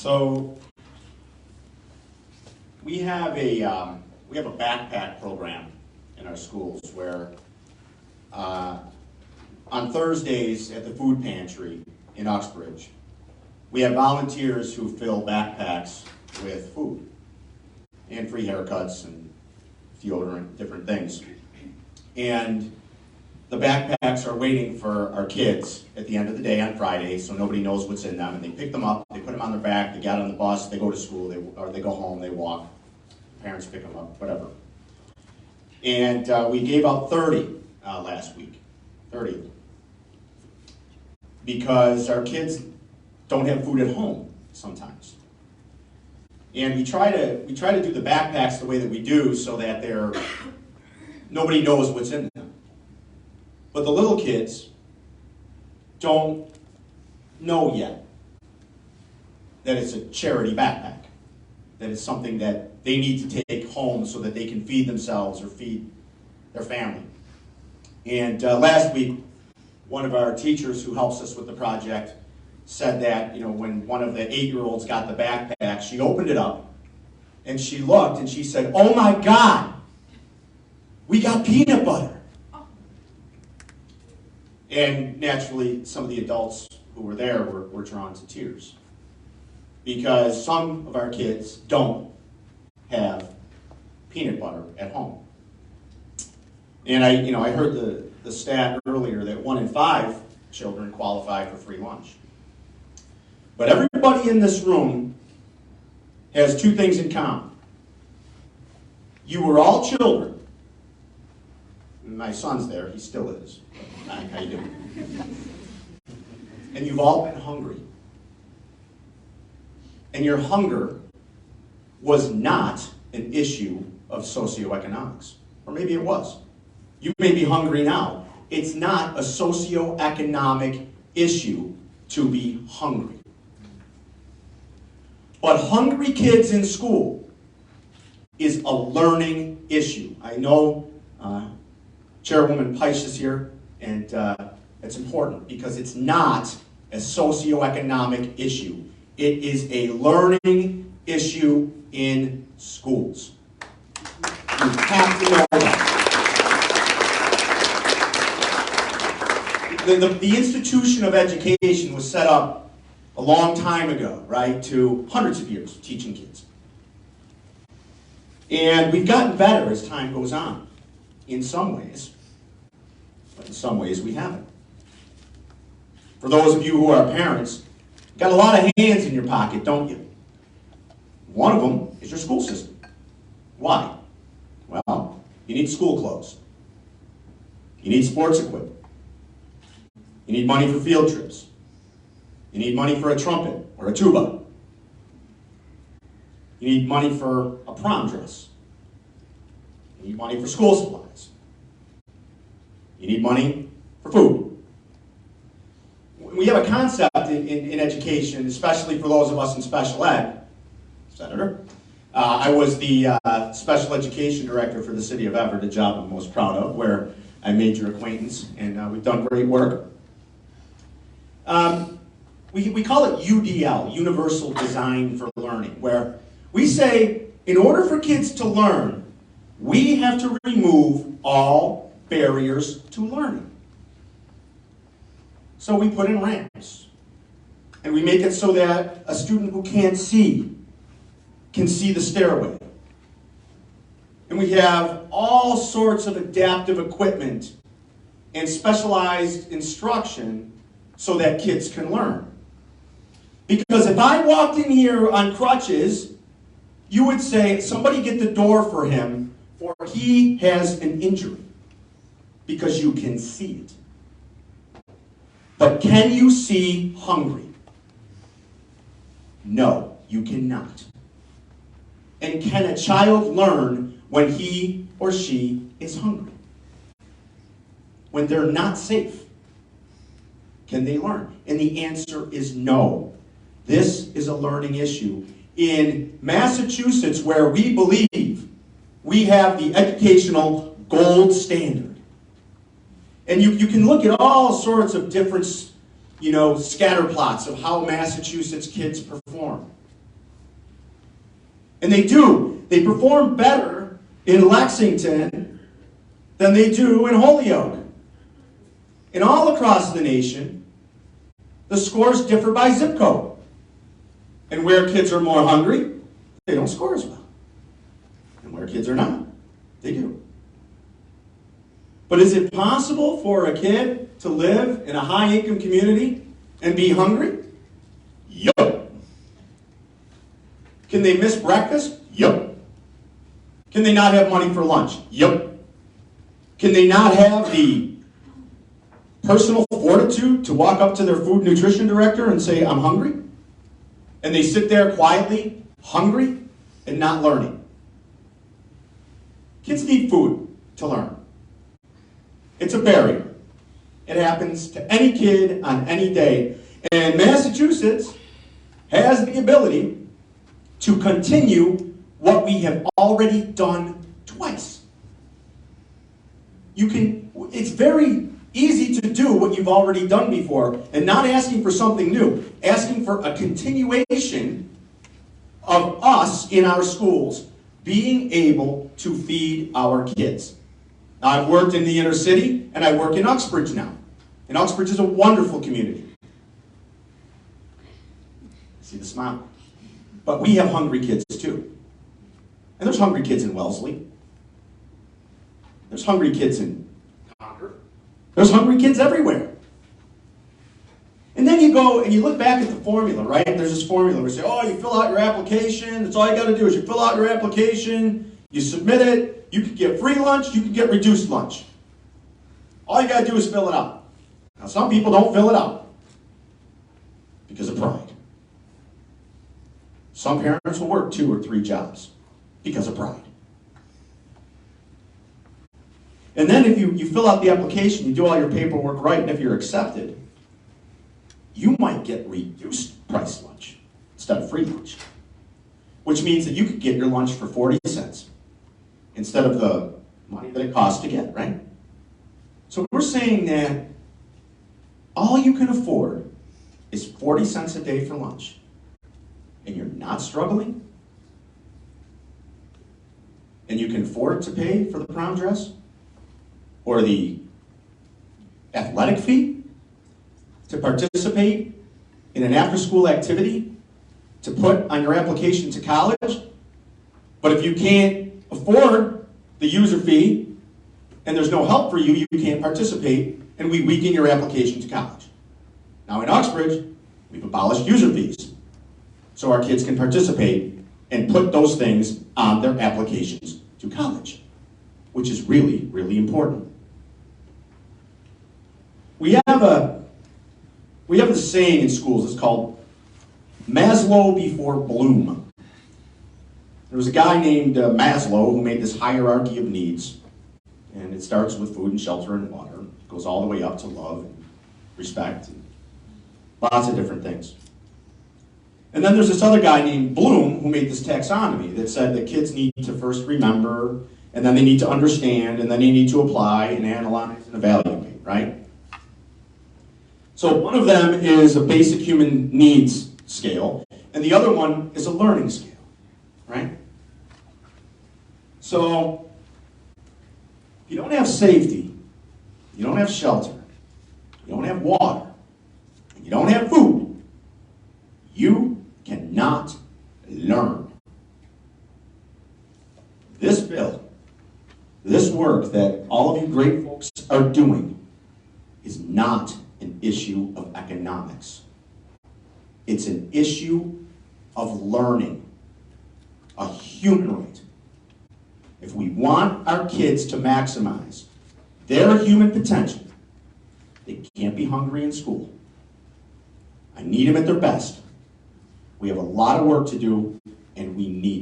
So we have a backpack program in our schools where on Thursdays at the food pantry in Uxbridge, we have volunteers who fill backpacks with food and free haircuts and deodorant, different things. And the backpacks are waiting for our kids at the end of the day on Friday, so nobody knows what's in them. And they pick them up, they put them on their back, they get on the bus, they go to school, or they go home, they walk. Parents pick them up, whatever. And we gave out 30 last week, 30. Because our kids don't have food at home sometimes. And we try to do the backpacks the way that we do so that nobody knows what's in them. But the little kids don't know yet that it's a charity backpack, that it's something that they need to take home so that they can feed themselves or feed their family. And last week, one of our teachers who helps us with the project said that, when one of the 8-year-olds got the backpack, she opened it up and she looked and she said, "Oh my God, we got peanut butter." And naturally, some of the adults who were there were drawn to tears because some of our kids don't have peanut butter at home. And I heard the stat earlier that 1 in 5 children qualify for free lunch. But everybody in this room has 2 things in common. You were all children. My son's there, he still is. How you doing? And you've all been hungry. And your hunger was not an issue of socioeconomics. Or maybe it was. You may be hungry now. It's not a socioeconomic issue to be hungry. But hungry kids in school is a learning issue. I know Chairwoman Peisch is here, and it's important because it's not a socioeconomic issue. It is a learning issue in schools. You have to know that. The institution of education was set up a long time ago, right, to hundreds of years of teaching kids. And we've gotten better as time goes on, in some ways, but in some ways we haven't. For those of you who are parents, you've got a lot of hands in your pocket, don't you? One of them is your school system. Why? Well, you need school clothes. You need sports equipment. You need money for field trips. You need money for a trumpet or a tuba. You need money for a prom dress. You need money for school supplies. You need money for food. We have a concept in education, especially for those of us in special ed. Senator, I was the special education director for the city of Everett, a job I'm most proud of, where I made your acquaintance, and we've done great work. We call it UDL, Universal Design for Learning, where we say, in order for kids to learn, we have to remove all barriers to learning. So we put in ramps, and we make it so that a student who can't see can see the stairway. And we have all sorts of adaptive equipment and specialized instruction so that kids can learn. Because if I walked in here on crutches, you would say, somebody get the door for him, for he has an injury. Because you can see it. But can you see hungry? No, you cannot. And can a child learn when he or she is hungry? When they're not safe? Can they learn? And the answer is no. This is a learning issue. In Massachusetts, where we believe we have the educational gold standard. And you can look at all sorts of different, scatter plots of how Massachusetts kids perform. And they do. They perform better in Lexington than they do in Holyoke. And all across the nation, the scores differ by zip code. And where kids are more hungry, they don't score as well. And where kids are not, they do. But is it possible for a kid to live in a high-income community and be hungry? Yup. Can they miss breakfast? Yup. Can they not have money for lunch? Yup. Can they not have the personal fortitude to walk up to their food nutrition director and say, I'm hungry? And they sit there quietly, hungry, and not learning. Kids need food to learn. It's a barrier. It happens to any kid on any day. And Massachusetts has the ability to continue what we have already done twice. It's very easy to do what you've already done before and not asking for something new, asking for a continuation of us in our schools being able to feed our kids. Now, I've worked in the inner city and I work in Uxbridge now. And Uxbridge is a wonderful community. See the smile? But we have hungry kids too. And there's hungry kids in Wellesley. There's hungry kids in Concord. There's hungry kids everywhere. And then you go and you look back at the formula, right? There's this formula where you say, oh, you fill out your application. That's all you got to do is you fill out your application, you submit it, you can get free lunch, you can get reduced lunch. All you got to do is fill it out. Now, some people don't fill it out because of pride. Some parents will work 2 or 3 jobs because of pride. And then if you fill out the application, you do all your paperwork right, and if you're accepted, you might get reduced price lunch instead of free lunch, which means that you could get your lunch for 40 cents instead of the money that it costs to get, right? So we're saying that all you can afford is 40 cents a day for lunch, and you're not struggling, and you can afford to pay for the prom dress or the athletic fee to participate in an after-school activity to put on your application to college. But if you can't afford the user fee and there's no help for you, you can't participate, and we weaken your application to college. Now in Uxbridge, we've abolished user fees so our kids can participate and put those things on their applications to college, which is really, really important. We have this saying in schools. It's called Maslow before Bloom. There was a guy named Maslow who made this hierarchy of needs, and it starts with food and shelter and water. It goes all the way up to love and respect and lots of different things. And then there's this other guy named Bloom who made this taxonomy that said that kids need to first remember, and then they need to understand, and then they need to apply and analyze and evaluate, right? So one of them is a basic human needs scale, and the other one is a learning scale, right? So if you don't have safety, you don't have shelter, you don't have water, and you don't have food, you cannot learn. This bill, this work that all of you great folks are doing is not an issue of economics. It's an issue of learning, a human right. If we want our kids to maximize their human potential, they can't be hungry in school. I need them at their best. We have a lot of work to do, and we need